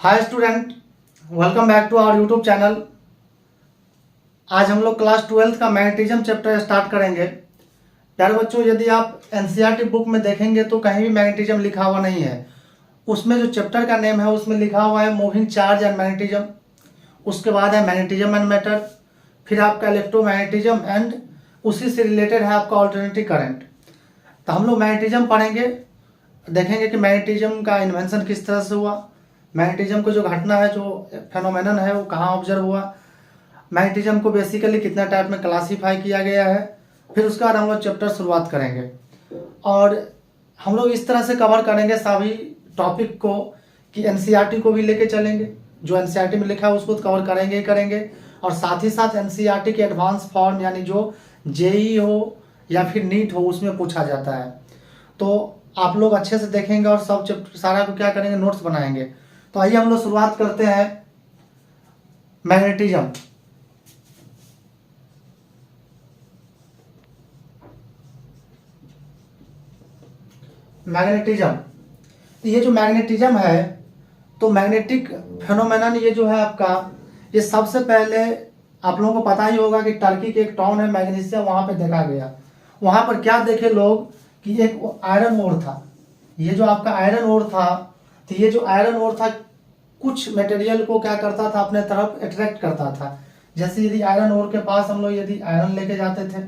Hi student, welcome back to our YouTube channel. आज हम लोग क्लास 12th का मैग्नेटिज्म चैप्टर स्टार्ट करेंगे। प्यारे बच्चों, यदि आप एनसीईआरटी बुक में देखेंगे तो कहीं भी मैग्नेटिज्म लिखा हुआ नहीं है। उसमें जो चैप्टर का नेम है उसमें लिखा हुआ है मूविंग चार्ज एंड मैग्नेटिज्म, उसके बाद है मैग्नेटिज्म एंड मैटर, फिर आपका इलेक्ट्रोमैग्नेटिज्म एंड उसी से रिलेटेड है आपका ऑल्टरनेटिव करंट। तो हम लोग मैग्नेटिज्म पढ़ेंगे, देखेंगे कि मैग्नेटिज्म का इन्वेंशन किस तरह से हुआ, मैग्नेटिज्म को जो घटना है, जो फेनोमेनन है वो कहाँ ऑब्जर्व हुआ, मैग्नेटिज्म को बेसिकली कितना टाइप में क्लासीफाई किया गया है। फिर उसके बाद हम लोग चैप्टर शुरुआत करेंगे और हम लोग इस तरह से कवर करेंगे सभी टॉपिक को कि एनसीईआरटी को भी लेके चलेंगे, जो एनसीईआरटी में लिखा है उसको कवर करेंगे ही करेंगे, और साथ ही साथ एनसीईआरटी के एडवांस फॉर्म यानी जो जेई हो या फिर नीट हो उसमें पूछा जाता है। तो आप लोग अच्छे से देखेंगे और सब चैप्टर सारा को क्या करेंगे, नोट्स बनाएंगे। तो आइए हम लोग शुरुआत करते हैं मैग्नेटिज्म। मैग्नेटिज्म, ये जो मैग्नेटिज्म है तो मैग्नेटिक फेनोमेनन ये जो है आपका, ये सबसे पहले आप लोगों को पता ही होगा कि टर्की के एक टाउन है मैग्नीशिया, वहां पे देखा गया। वहां पर क्या देखे लोग कि एक आयरन ओर था। ये जो आपका आयरन ओर था, तो ये जो आयरन ओर था कुछ मटेरियल को क्या करता था, अपने तरफ अट्रैक्ट करता था। जैसे यदि आयरन ओर के पास हम लोग यदि आयरन लेके जाते थे,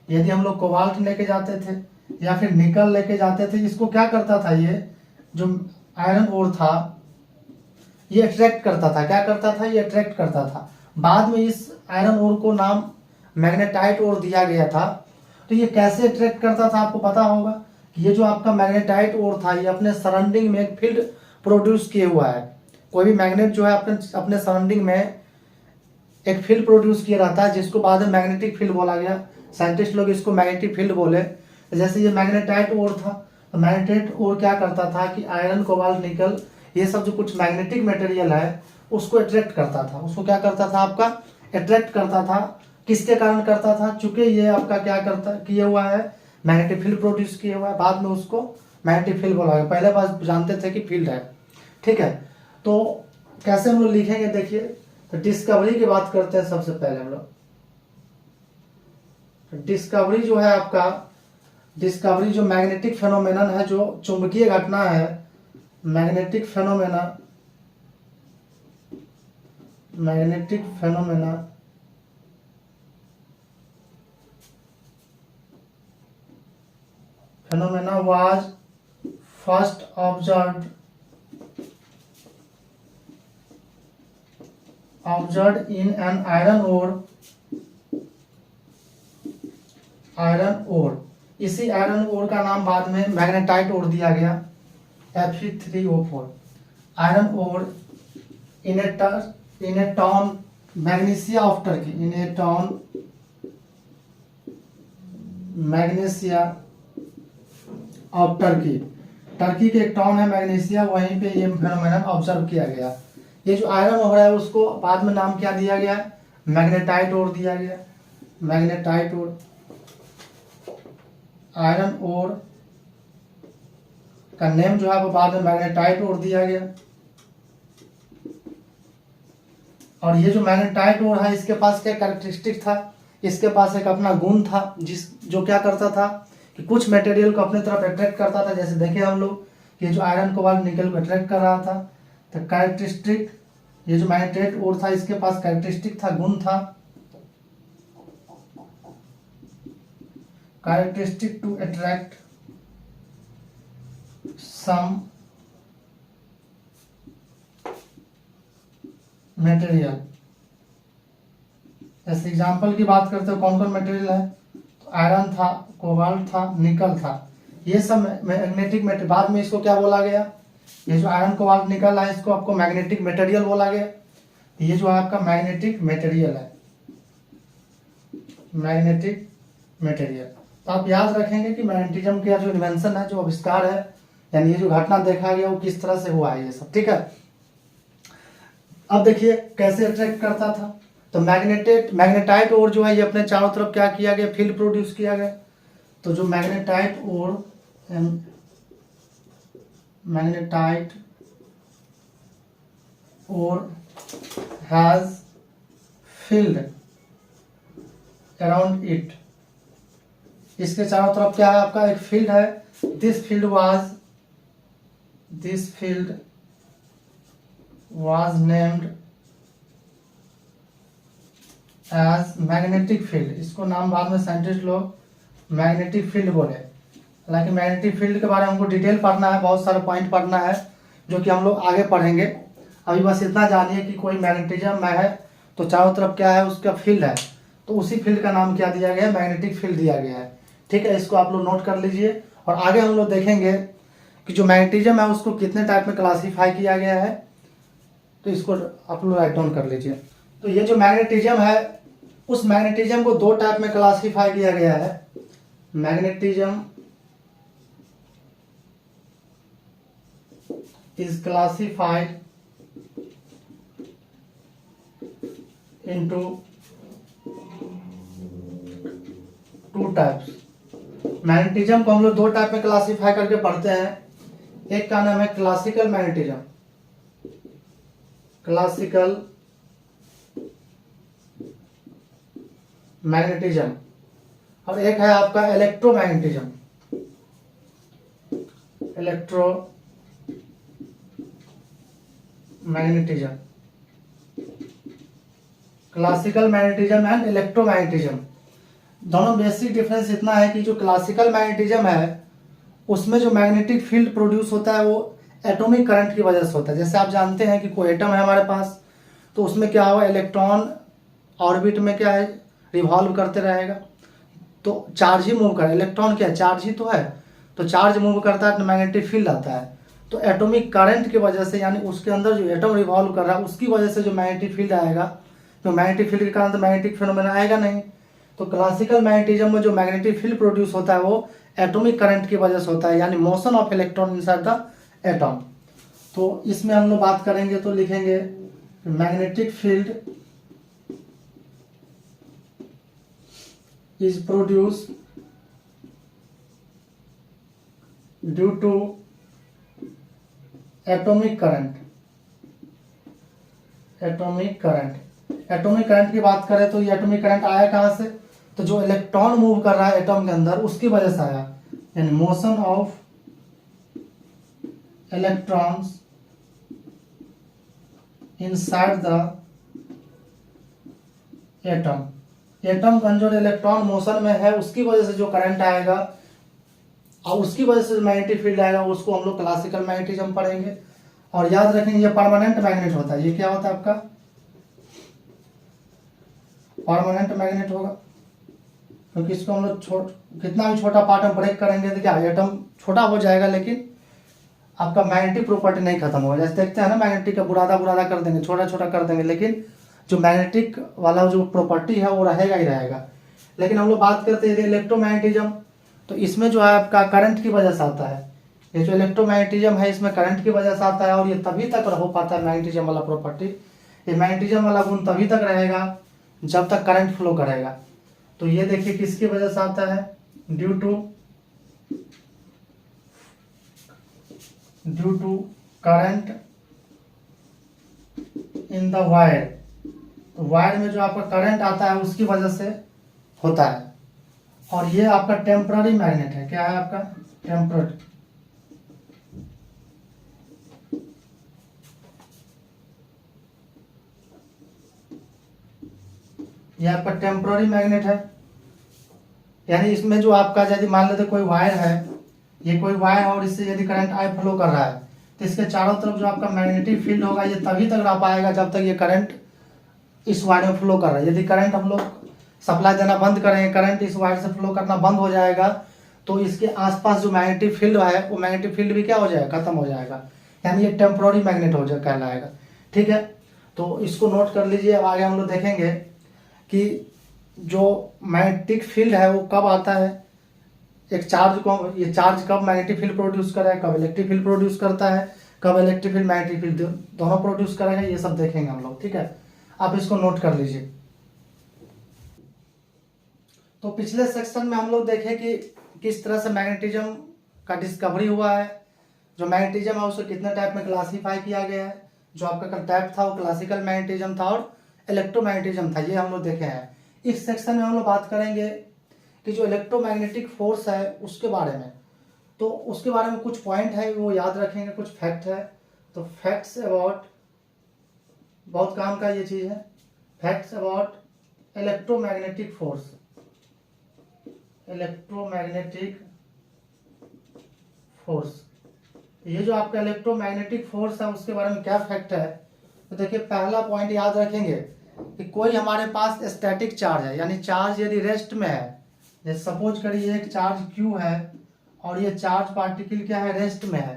यदि हम लोग कोबाल्ट लेके जाते थे या फिर निकल लेके जाते थे, इसको क्या करता था, ये जो आयरन ओर था ये अट्रैक्ट करता था। क्या करता था, ये अट्रैक्ट करता था। बाद में इस आयरन ओर को नाम मैग्नेटाइट ओर दिया गया था। तो ये कैसे अट्रैक्ट करता था आपको पता होगा कि ये जो आपका मैग्नेटाइट ओर था ये अपने सराउंडिंग में एक फील्ड प्रोड्यूस किए हुआ है। कोई भी मैग्नेट जो है अपने अपने सराउंडिंग में एक फील्ड प्रोड्यूस किया रहता है, जिसको बाद में मैग्नेटिक फील्ड बोला गया। साइंटिस्ट लोग इसको मैग्नेटिक फील्ड बोले। जैसे ये मैग्नेटाइट ओर था, तो मैग्नेटाइट ओर क्या करता था कि आयरन कोबाल्ट निकल ये सब जो कुछ मैग्नेटिक मटेरियल है उसको अट्रैक्ट करता था। उसको क्या करता था, आपका अट्रैक्ट करता था। किसके कारण करता था, चूंकि ये आपका क्या करता किया हुआ है, मैग्नेटिक फील्ड प्रोड्यूस किया हुआ है। बाद में उसको मैग्नेटिक फील्ड बोला गया, पहले बात जानते थे कि फील्ड है। ठीक है, तो कैसे हम लोग लिखेंगे देखिए। तो डिस्कवरी की बात करते हैं। सबसे पहले हम लोग डिस्कवरी जो है आपका, डिस्कवरी जो मैग्नेटिक फेनोमेनन है, जो चुंबकीय घटना है, magnetic phenomena, magnetic phenomena phenomena was first observed in an iron ore। इसी आयरन ओर का नाम बाद में मैग्नेटाइट ओर दिया गया, Fe3O4। Iron ore in a town Magnesia of Turkey, in a town Magnesia of Turkey. Turkey के एक town है मैग्नीशिया, वहीं पे ये फेनोमेनन ऑब्जर्व किया गया। ये जो आयरन ओर है उसको बाद में नाम क्या दिया गया, मैग्नेटाइट ओर दिया गया। मैग्नेटाइट ओर, आयरन ओर का नेम जो है वो बाद में मैग्नेटाइट ओर दिया गया। और ये जो मैग्नेटाइट ओर है इसके पास क्या कैरेक्टरिस्टिक था, इसके पास एक अपना गुण था जो क्या करता था कि कुछ मटेरियल को अपने तरफ अट्रैक्ट करता था। जैसे देखे हम लोग ये जो आयरन कोबाल्ट निकल को अट्रैक्ट कर रहा था। तो कैरेक्टरिस्टिक, ये जो मैग्नेटाइट ओर था इसके पास कैरेक्टरिस्टिक था, गुण था, characteristic to attract some material. जैसे एग्जांपल की बात करते हो कौन कौन मटेरियल है, तो आयरन था, कोबाल्ट था, निकल था, ये सब मैग्नेटिक मटेरियल। बाद में इसको क्या बोला गया, ये जो आयरन कोबाल्ट निकल है इसको आपको मैग्नेटिक मटेरियल बोला गया। ये जो आपका मैग्नेटिक मटेरियल है, मैग्नेटिक मटेरियल। तो आप याद रखेंगे कि मैग्नेटिज्म का जो इन्वेंशन है, जो आविष्कार है, यानी ये जो घटना देखा गया वो किस तरह से हुआ है ये सब। ठीक है, अब देखिए कैसे अट्रैक्ट करता था। तो मैग्नेटाइट ओर जो है ये अपने चारों तरफ क्या किया गया, फील्ड प्रोड्यूस किया गया। तो जो magnetite ore, magnetite ore has field around it, इसके चारों तरफ क्या है आपका एक फील्ड है। This field was named as magnetic field, इसको नाम बाद में साइंटिस्ट लोग मैग्नेटिक फील्ड बोले। हालांकि मैग्नेटिक फील्ड के बारे में हमको डिटेल पढ़ना है, बहुत सारे पॉइंट पढ़ना है जो कि हम लोग आगे पढ़ेंगे। अभी बस इतना जानिए कि कोई मैग्नेटिज्म में है तो चारों तरफ क्या है उसका फील्ड है, तो उसी फील्ड का नाम क्या दिया गया है, मैग्नेटिक फील्ड दिया गया है। ठीक है, इसको आप लोग नोट कर लीजिए। और आगे हम लोग देखेंगे कि जो मैग्नेटिज्म है उसको कितने टाइप में क्लासीफाई किया गया है, तो इसको आप लोग राइट डाउन कर लीजिए। तो ये जो मैग्नेटिज्म है उस मैग्नेटिज्म को दो टाइप में क्लासीफाई किया गया है। Magnetism is classified into two types. Magnetism को हम लोग दो टाइप में क्लासिफाई करके पढ़ते हैं। एक का नाम है क्लासिकल मैग्नेटिज्म, क्लासिकल मैग्नेटिज्म, और एक है आपका electromagnetism, electromagnetism. Classical magnetism and electromagnetism, दोनों बेसिक डिफरेंस इतना है कि जो क्लासिकल मैग्नेटिज्म है उसमें जो मैग्नेटिक फील्ड प्रोड्यूस होता है वो एटॉमिक करंट की वजह से होता है। जैसे आप जानते हैं कि कोई एटम है हमारे पास, तो उसमें क्या होगा, इलेक्ट्रॉन ऑर्बिट में क्या है, रिवॉल्व करते रहेगा, तो चार्ज ही मूव करे। इलेक्ट्रॉन क्या है, चार्ज ही तो है, तो चार्ज मूव करता है तो मैग्नेटिक फील्ड आता है। तो एटॉमिक करंट की वजह से, यानी उसके अंदर जो एटम रिवॉल्व कर रहा है उसकी वजह से जो मैग्नेटिक फील्ड आएगा, तो मैग्नेटिक फील्ड के कारण तो मैग्नेटिक फिनोमेना आएगा नहीं। तो क्लासिकल मैग्नेटिज्म में जो मैग्नेटिक फील्ड प्रोड्यूस होता है वो एटॉमिक करंट की वजह से होता है, यानी motion of electron inside the atom. तो इसमें हम लोग बात करेंगे तो लिखेंगे magnetic field is produce due to atomic current. Atomic current की बात करें तो ये एटॉमिक करंट आया कहां से, तो जो इलेक्ट्रॉन मूव कर रहा है एटम के अंदर उसकी वजह से आया, यानी motion of electrons inside the atom. Atom का जो इलेक्ट्रॉन मोशन में है उसकी वजह से जो करंट आएगा और उसकी वजह से जो मैग्नेटिक फील्ड आएगा उसको हम लोग क्लासिकल मैग्नेटिज्म पढ़ेंगे। और याद रखेंगे ये परमानेंट मैग्नेट होता है। ये क्या होता है आपका, परमानेंट मैग्नेट होगा, क्योंकि इसको हम लोग कितना भी छोटा पार्ट हम ब्रेक करेंगे तो क्या एटम छोटा हो जाएगा लेकिन आपका मैग्नेटिक प्रॉपर्टी नहीं खत्म होगा। जैसे देखते हैं ना, मैग्नेटिक का बुरादा कर देंगे, छोटा छोटा कर देंगे, लेकिन जो मैग्नेटिक वाला जो प्रॉपर्टी है वो रहेगा ही रहेगा। लेकिन हम लोग बात करते हैं इलेक्ट्रोमैग्नेटिज्म, तो इसमें जो है आपका करंट की वजह से आता है। ये जो इलेक्ट्रोमैग्नेटिज्म है इसमें करंट की वजह से आता है, और ये तभी तक हो पाता है मैग्नेटिज्म वाला प्रॉपर्टी, ये मैग्नेटिज्म वाला गुण तभी तक रहेगा जब तक करंट फ्लो करेगा। तो ये देखिए किसकी वजह से आता है, due to current in the wire. Wire में जो आपका करंट आता है उसकी वजह से होता है। और ये आपका टेम्पररी मैग्नेट है। क्या है आपका, टेम्पररी। ये आपका टेम्पररी मैग्नेट है, यानी इसमें जो आपका यदि मान लेते कोई वायर है, ये कोई वायर है और इससे यदि करंट आई फ्लो कर रहा है तो इसके चारों तरफ जो आपका मैग्नेटिक फील्ड होगा ये तभी तक रह पाएगा जब तक ये करंट इस वायर में फ्लो कर रहा है। यदि करंट हम लोग सप्लाई देना बंद करेंगे, करंट इस वायर से फ्लो करना बंद हो जाएगा, तो इसके आसपास जो मैग्नेटिक फील्ड है वो मैग्नेटिक फील्ड भी क्या हो जाएगा, खत्म हो जाएगा, यानी ये टेम्पररी मैग्नेट हो जाए कहलाएगा। ठीक है, तो इसको नोट कर लीजिए। अब आगे हम लोग देखेंगे कि जो मैग्नेटिक फील्ड है वो कब आता है, एक चार्ज को, ये चार्ज कब मैग्नेटिक फील्ड प्रोड्यूस करेगा, कब इलेक्ट्रिक फील्ड प्रोड्यूस करता है, कब इलेक्ट्रिक फील्ड मैग्नेटिक फील्ड दोनों प्रोड्यूस करेगा, ये सब देखेंगे हम लोग। ठीक है, आप इसको नोट कर लीजिए। तो पिछले सेक्शन में हम लोग देखे कि किस तरह से मैग्नेटिज्म का डिस्कवरी हुआ है, जो मैग्नेटिज्म है उसको कितने टाइप में क्लासीफाई किया गया है, जो आपका कल टाइप था वो क्लासिकल मैग्नेटिज्म था और इलेक्ट्रोमैग्नेटिज्म था, ये हम लोग देखे हैं। इस सेक्शन में हम लोग बात करेंगे कि जो इलेक्ट्रोमैग्नेटिक फोर्स है उसके बारे में। तो उसके बारे में कुछ पॉइंट है वो याद रखेंगे, कुछ फैक्ट है। तो फैक्ट्स अबाउट, बहुत काम का ये चीज है, facts about electromagnetic force. Electromagnetic force, ये जो आपका इलेक्ट्रोमैग्नेटिक फोर्स है उसके बारे में क्या फैक्ट है। तो देखिए पहला पॉइंट याद रखेंगे कि कोई हमारे पास स्टैटिक चार्ज है, यानी चार्ज यदि रेस्ट में है, जैसे सपोज करिए एक चार्ज Q है और ये चार्ज पार्टिकल क्या है, रेस्ट में है।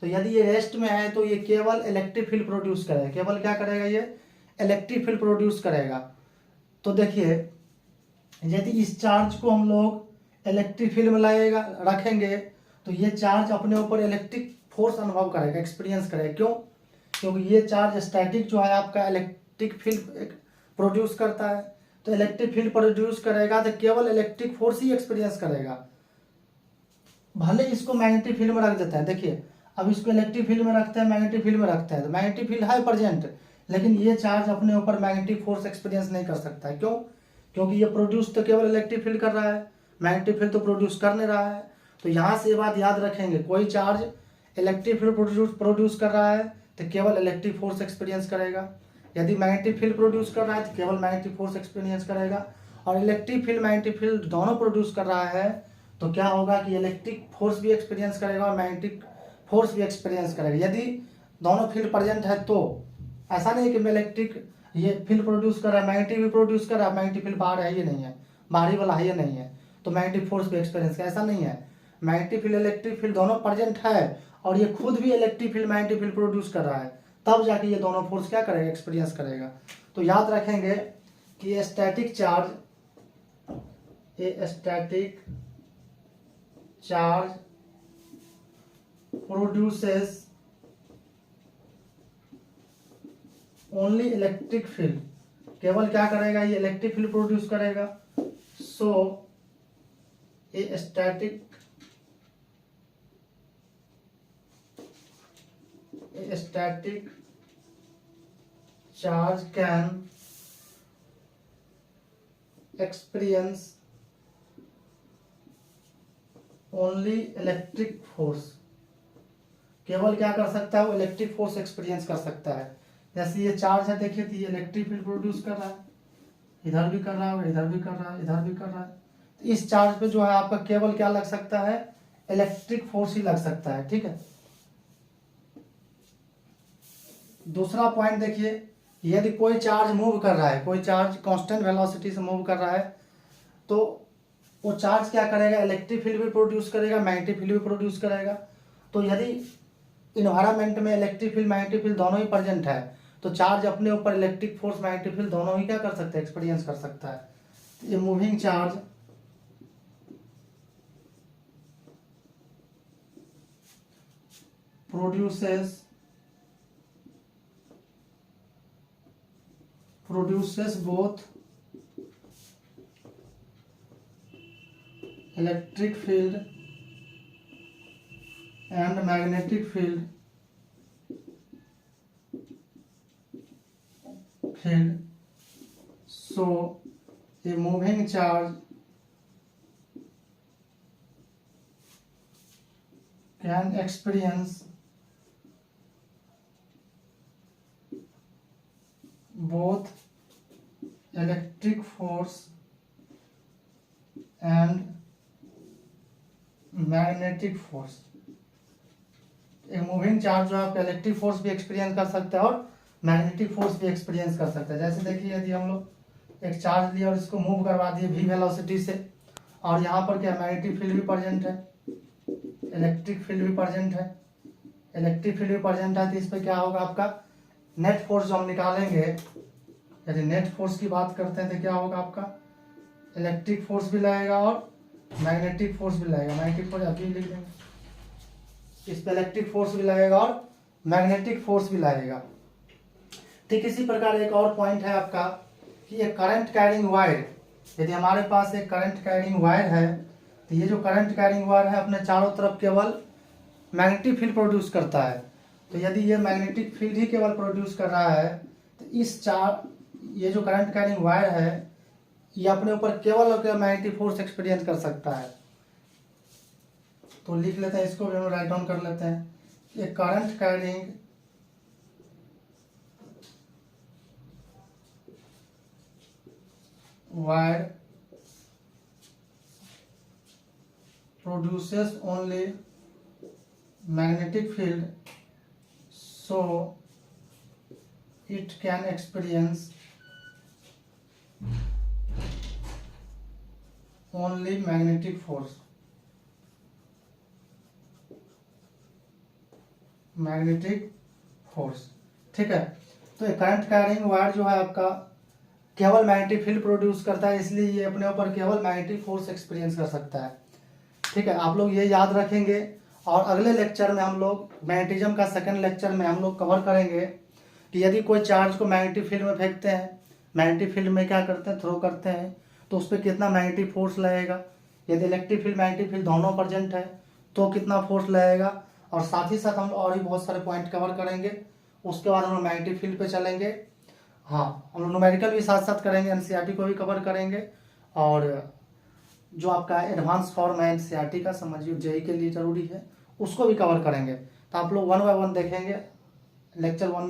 तो यदि ये रेस्ट में है तो ये केवल इलेक्ट्रिक फील्ड प्रोड्यूस करेगा, केवल क्या करेगा, ये इलेक्ट्रिक फील्ड प्रोड्यूस करेगा। तो देखिए यदि इस चार्ज को हम लोग इलेक्ट्रिक फील्ड में लाएगा रखेंगे तो ये चार्ज अपने ऊपर इलेक्ट्रिक फोर्स अनुभव करेगा, एक्सपीरियंस करेगा। क्यों? क्योंकि ये चार्ज स्टैटिक जो है आपका इलेक्ट्रिक फील्ड प्रोड्यूस करता है। तो इलेक्ट्रिक फील्ड प्रोड्यूस करेगा तो केवल इलेक्ट्रिक फोर्स ही एक्सपीरियंस करेगा। भले इसको मैग्नेटिक फील्ड में रख देते हैं, देखिए अब इसको इलेक्ट्रिक फील्ड में रखते हैं, मैग्नेटिक फील्ड में रखते हैं, तो मैग्नेटिक फील्ड है प्रेजेंट, लेकिन ये चार्ज अपने ऊपर मैग्नेटिक फोर्स एक्सपीरियंस नहीं कर सकता है। क्यों? क्योंकि ये प्रोड्यूस तो केवल इलेक्ट्रिक फील्ड कर रहा है, मैग्नेटिक फील्ड तो प्रोड्यूस कर नहीं रहा है। तो यहाँ से ये बात याद रखेंगे, कोई चार्ज इलेक्ट्रिक फील्ड प्रोड्यूस कर रहा है तो केवल इलेक्ट्रिक फोर्स एक्सपीरियंस करेगा, यदि मैग्नेटिक फील्ड प्रोड्यूस कर रहा है तो केवल मैग्नेटिक फोर्स एक्सपीरियंस करेगा। और इलेक्ट्रिक फील्ड मैग्नेटिक फील्ड दोनों प्रोड्यूस कर रहा है तो क्या होगा कि इलेक्ट्रिक फोर्स भी एक्सपीरियंस करेगा और मैग्नेटिक फोर्स भी एक्सपीरियंस करेगा। यदि दोनों फील्ड प्रेजेंट है तो ऐसा नहीं कि मैं इलेक्ट्रिक ये फील्ड प्रोड्यूस कर रहा है, मैग्नेटिक भी प्रोड्यूस कर रहा है, मैग्नेटिक फील्ड बाहर है ये नहीं है, बाहरी वाला है ये नहीं है, तो मैग्नेटिक फोर्स भी एक्सपीरियंस का, ऐसा नहीं है। मैग्नेटिक फील्ड इलेक्ट्रिक फील्ड दोनों प्रेजेंट है और ये खुद भी electric field magnetic field produce कर रहा है, तब जाके ये दोनों फोर्स क्या करेगा, एक्सपीरियंस करेगा। तो याद रखेंगे कि ये स्टैटिक चार्ज, ये static charge produces only electric field, केवल क्या करेगा, ये इलेक्ट्रिक फील्ड प्रोड्यूस करेगा। So a static charge can experience only electric force, केवल क्या कर सकता है, वो इलेक्ट्रिक फोर्स एक्सपीरियंस कर सकता है। जैसे ये चार्ज है, देखिए तो ये इलेक्ट्रिक फील्ड प्रोड्यूस कर रहा है, इधर भी कर रहा है, इधर भी कर रहा है, इधर भी कर रहा है। तो इस चार्ज पे जो है आपका केवल क्या लग सकता है, इलेक्ट्रिक फोर्स ही लग सकता है, ठीक है। दूसरा पॉइंट देखिए, यदि कोई चार्ज मूव कर रहा है, कोई चार्ज कांस्टेंट वेलोसिटी से मूव कर रहा है, तो वो चार्ज क्या करेगा, इलेक्ट्रिक फील्ड भी प्रोड्यूस करेगा, मैग्नेटिक फील्ड भी प्रोड्यूस करेगा। तो यदि इन्वायरमेंट में इलेक्ट्रिक फील्ड मैग्नेटिक फील्ड दोनों ही प्रेजेंट है तो चार्ज अपने ऊपर इलेक्ट्रिक फोर्स मैग्नेटिक फील्ड दोनों ही क्या कर सकता है, एक्सपीरियंस कर सकता है। ये moving charge produces both electric field and magnetic field so a moving charge can experience both electric force and magnetic force. एक मूविंग चार्ज जो आपका इलेक्ट्रिक फोर्स भी एक्सपीरियंस कर सकता है और मैग्नेटिक फोर्स भी एक्सपीरियंस कर सकता है। जैसे देखिए यदि हम लोग एक चार्ज लिया और इसको मूव करवा दिए v वेलोसिटी से, और यहाँ पर क्या मैग्नेटिक फील्ड भी प्रेजेंट है, इलेक्ट्रिक फील्ड भी प्रेजेंट है, इलेक्ट्रिक फील्ड भी प्रेजेंट है, तो इस पर क्या होगा, आपका नेट फोर्स जो हम निकालेंगे, यदि नेट फोर्स की बात करते हैं तो क्या होगा, आपका इलेक्ट्रिक फोर्स भी लगेगा और मैग्नेटिक फोर्स भी लगेगा। मैग्नेटिक फोर्स अभी लिख देंगे, इस पे इलेक्ट्रिक फोर्स भी लगेगा और मैग्नेटिक फोर्स भी लगेगा। ठीक इसी प्रकार एक और पॉइंट है आपका कि एक करंट कैरिंग वायर, यदि हमारे पास एक करंट कैरिंग वायर है तो ये जो करंट कैरिंग वायर है अपने चारों तरफ केवल मैग्नेटिक फील्ड प्रोड्यूस करता है। तो यदि ये मैग्नेटिक फील्ड ही केवल प्रोड्यूस कर रहा है तो ये जो करंट कैरिंग वायर है ये अपने ऊपर केवल और केवल मैग्नेटिक फोर्स एक्सपीरियंस कर सकता है। तो लिख लेते हैं, इसको भी हम राइट डाउन कर लेते हैं। ये current carrying wire produces only magnetic field, so it can experience only magnetic force, magnetic force. ठीक है, तो ये करंट कैरिंग वायर जो है आपका केवल मैग्नेटिक फील्ड प्रोड्यूस करता है, इसलिए ये अपने ऊपर केवल मैग्नेटिक फोर्स एक्सपीरियंस कर सकता है। ठीक है, आप लोग ये याद रखेंगे। और अगले लेक्चर में हम लोग मैग्नेटिज्म का सेकंड लेक्चर में हम लोग कवर करेंगे कि यदि कोई चार्ज को मैग्नेटिक फील्ड में फेंकते हैं, मैग्नेटिक फील्ड में क्या करते हैं, थ्रो करते हैं, तो उस पर कितना मैग्नेटिक फोर्स लगेगा। यदि इलेक्ट्रिक फील्ड मैग्नेटिक फील्ड दोनों प्रेजेंट है तो कितना फोर्स लगेगा। और साथ ही साथ हम और भी बहुत सारे पॉइंट कवर करेंगे। उसके बाद हम लोग मैग्नेटिक फील्ड पे चलेंगे। हाँ, हम लोग न्यूमेरिकल भी साथ साथ करेंगे, एनसीईआरटी को भी कवर करेंगे। और जो आपका एडवांस फॉर्म है एनसीईआरटी का, समझिए जेईई के लिए जरूरी है, उसको भी कवर करेंगे। तो आप लोग 1 बाय 1 देखेंगे। लेक्चर 1 में